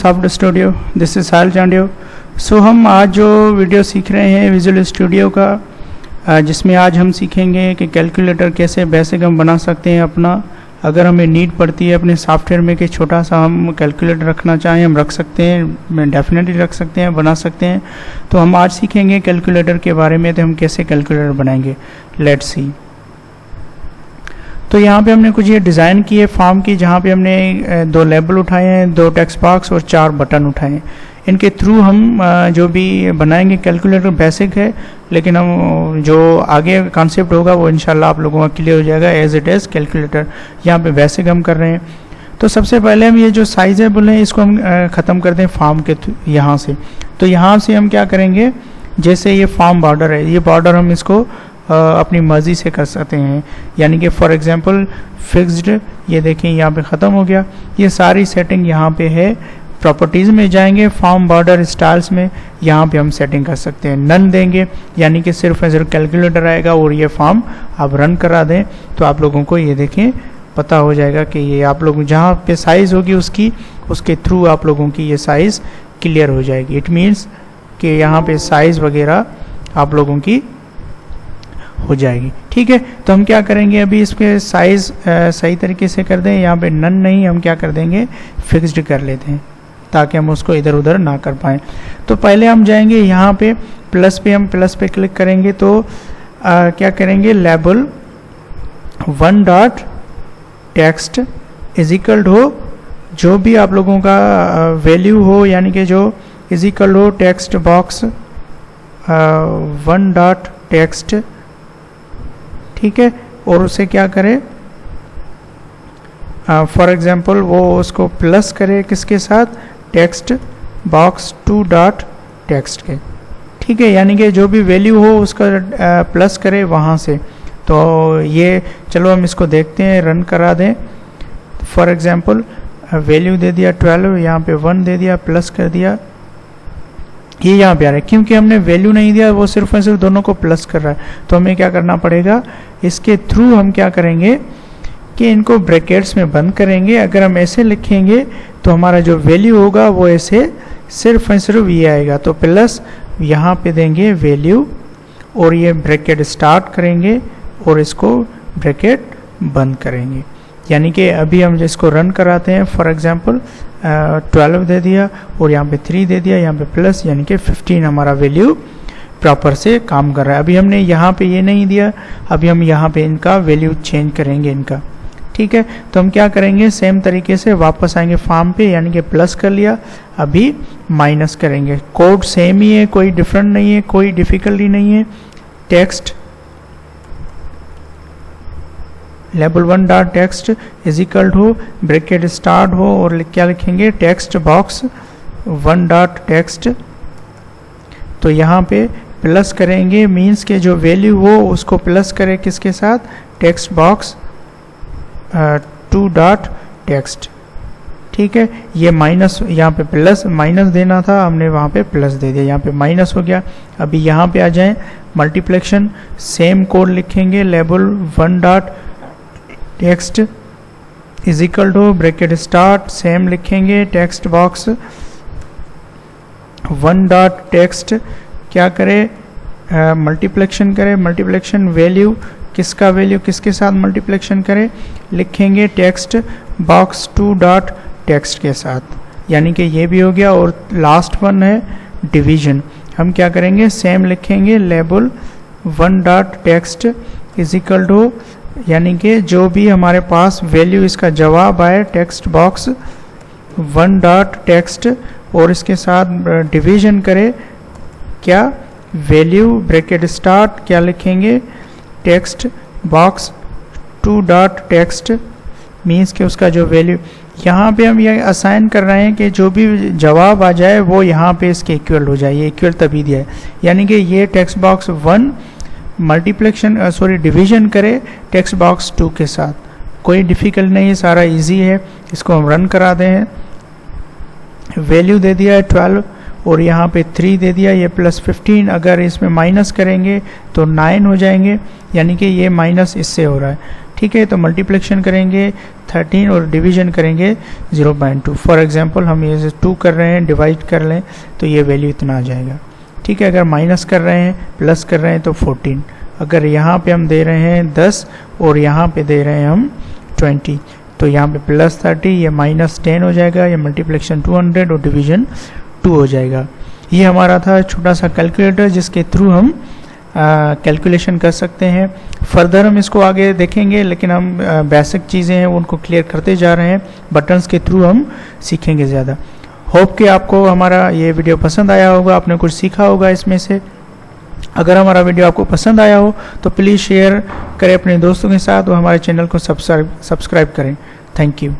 Soft studio, this is साहिल चांडियो। सो हम आज जो वीडियो सीख रहे हैं विजुअल स्टूडियो का, जिसमें आज हम सीखेंगे कि कैलकुलेटर कैसे बेसिक हम बना सकते हैं अपना। अगर हमें नीड पड़ती है अपने सॉफ्टवेयर में कि छोटा सा हम कैलकुलेटर रखना चाहें, हम रख सकते हैं, डेफिनेटली रख सकते हैं, बना सकते हैं। तो हम आज सीखेंगे कैलकुलेटर के बारे में, तो हम कैसे कैलकुलेटर बनाएंगे, लेट्स सी। तो यहाँ पे हमने कुछ ये डिज़ाइन की है फॉर्म की, जहाँ पे हमने 2 लेबल उठाए हैं, 2 टेक्स्ट बॉक्स और 4 बटन उठाए हैं। इनके थ्रू हम जो भी बनाएंगे कैलकुलेटर बेसिक है, लेकिन हम जो आगे कॉन्सेप्ट होगा वो इंशाल्लाह आप लोगों का क्लियर हो जाएगा एज इट इज़ कैलकुलेटर। यहाँ पे बेसिक हम कर रहे हैं। तो सबसे पहले हम ये जो साइजेबल है इसको हम ख़त्म कर दें फॉर्म के यहाँ से। तो यहाँ से हम क्या करेंगे, जैसे ये फॉर्म बॉर्डर है, ये बॉर्डर हम इसको अपनी मर्ज़ी से कर सकते हैं। यानी कि फॉर एग्जांपल फिक्स्ड, ये देखें यहाँ पे ख़त्म हो गया। ये सारी सेटिंग यहाँ पे है। प्रॉपर्टीज़ में जाएंगे, फॉर्म बॉर्डर स्टाइल्स में, यहाँ पे हम सेटिंग कर सकते हैं। नन देंगे यानी कि सिर्फ एज कैलकुलेटर आएगा और ये फॉर्म आप रन करा दें तो आप लोगों को ये देखें पता हो जाएगा कि ये आप लोग जहाँ पे साइज़ होगी उसके थ्रू आप लोगों की ये साइज़ क्लियर हो जाएगी। इट मीन्स कि यहाँ पे साइज़ वगैरह आप लोगों की हो जाएगी। ठीक है, तो हम क्या करेंगे, अभी इसके साइज़ सही तरीके से कर दें। यहाँ पे नन नहीं, हम क्या कर देंगे, फिक्स्ड कर लेते हैं ताकि हम उसको इधर उधर ना कर पाएँ। तो पहले हम जाएंगे यहाँ पे प्लस पे, हम प्लस पे क्लिक करेंगे तो क्या करेंगे, label 1 dot text is equal हो जो भी आप लोगों का वैल्यू हो, यानी कि जो इज इक्वल हो टेक्स्ट बॉक्स 1 डॉट टेक्स्ट। ठीक है, और उसे क्या करें, फॉर एग्जांपल वो उसको प्लस करे किसके साथ, टेक्स्ट बॉक्स 2 डॉट टेक्स्ट के। ठीक है, यानी कि जो भी वैल्यू हो उसका प्लस करे वहाँ से। तो ये चलो हम इसको देखते हैं, रन करा दें। फॉर एग्जांपल वैल्यू दे दिया 12, यहाँ पे 1 दे दिया, प्लस कर दिया, ये यहाँ पे आ रहा है। क्योंकि हमने वैल्यू नहीं दिया, वो सिर्फ और सिर्फ दोनों को प्लस कर रहा है। तो हमें क्या करना पड़ेगा, इसके थ्रू हम क्या करेंगे कि इनको ब्रैकेट्स में बंद करेंगे। अगर हम ऐसे लिखेंगे तो हमारा जो वैल्यू होगा वो ऐसे सिर्फ और सिर्फ ये आएगा। तो प्लस यहाँ पे देंगे वैल्यू और ये ब्रैकेट स्टार्ट करेंगे और इसको ब्रैकेट बंद करेंगे। यानी कि अभी हम जिसको रन कराते हैं, फॉर एग्जांपल 12 दे दिया और यहाँ पे 3 दे दिया, यहाँ पे प्लस, यानी कि 15 हमारा वैल्यू प्रॉपर से काम कर रहा है। अभी हमने यहाँ पे ये नहीं दिया, अभी हम यहाँ पे इनका वैल्यू चेंज करेंगे इनका। ठीक है, तो हम क्या करेंगे, सेम तरीके से वापस आएंगे फॉर्म पे, यानी कि प्लस कर लिया, अभी माइनस करेंगे। कोड सेम ही है, कोई डिफरेंट नहीं है, कोई डिफिकल्टी नहीं है। Text label 1 dot text is equal to bracket start हो और क्या लिखेंगे, टेक्स्ट बॉक्स 1 डॉट टेक्स्ट। तो यहाँ पे प्लस करेंगे, मीन्स के जो वैल्यू हो उसको प्लस करें किसके साथ, टेक्स्ट बॉक्स 2 डॉट टेक्स्ट। ठीक है, ये माइनस, यहाँ पे प्लस माइनस देना था, हमने वहाँ पे प्लस दे दिया, यहाँ पे माइनस हो गया। अभी यहाँ पे आ जाएं, मल्टीप्लेक्शन, सेम कोड लिखेंगे, label 1 dot text is equal to bracket start, same लिखेंगे, टेक्स्ट बॉक्स 1 डॉट टेक्स्ट, क्या करे, मल्टीप्लेक्शन करे, मल्टीप्लेक्शन वैल्यू किसका वैल्यू किसके साथ मल्टीप्लेक्शन करे, लिखेंगे टेक्स्ट बॉक्स 2 डॉट टेक्स्ट के साथ। यानी कि ये भी हो गया। और लास्ट वन है डिवीजन, हम क्या करेंगे, सेम लिखेंगे, label 1 dot text is equal to, यानी कि जो भी हमारे पास वैल्यू इसका जवाब आए, टेक्स्ट बॉक्स 1 डॉट टेक्स्ट और इसके साथ डिवीजन करे, क्या वैल्यू ब्रैकेट स्टार्ट, क्या लिखेंगे, text box 2 dot text, means कि उसका जो वैल्यू, यहाँ पे हम ये असाइन कर रहे हैं कि जो भी जवाब आ जाए वो यहाँ पे इसके इक्वल हो जाए। ये इक्वल तभी दिया है, यानी कि ये टेक्स्ट बॉक्स 1 मल्टीप्लेक्शन डिवीजन करे टेक्स्ट बॉक्स 2 के साथ। कोई डिफ़िकल्ट नहीं है, सारा इजी है। इसको हम रन करा दें, वैल्यू दे दिया है 12 और यहाँ पे 3 दे दिया, ये प्लस 15। अगर इसमें माइनस करेंगे तो 9 हो जाएंगे, यानी कि ये माइनस इससे हो रहा है। ठीक है। तो मल्टीप्लिकेशन करेंगे 13 और डिवीजन करेंगे 0.2। फॉर एग्जांपल हम ये 2 कर रहे हैं, डिवाइड कर लें तो ये वैल्यू इतना आ जाएगा, ठीक है। अगर माइनस कर रहे हैं, प्लस कर रहे हैं तो 14। अगर यहाँ पे हम दे रहे हैं 10 और यहाँ पे दे रहे हैं हम 20, तो यहाँ पे प्लस 30, ये माइनस 10 हो जाएगा, ये मल्टीप्लिकेशन 200 और डिवीजन 2 हो जाएगा। ये हमारा था छोटा सा कैलकुलेटर जिसके थ्रू हम कैलकुलेशन कर सकते हैं। फर्दर हम इसको आगे देखेंगे, लेकिन हम बेसिक चीज़ें हैं उनको क्लियर करते जा रहे हैं, बटन्स के थ्रू हम सीखेंगे ज़्यादा। होप कि आपको हमारा ये वीडियो पसंद आया होगा, आपने कुछ सीखा होगा इसमें से। अगर हमारा वीडियो आपको पसंद आया हो तो प्लीज़ शेयर करें अपने दोस्तों के साथ और हमारे चैनल को सब्सक्राइब करें। Thank you.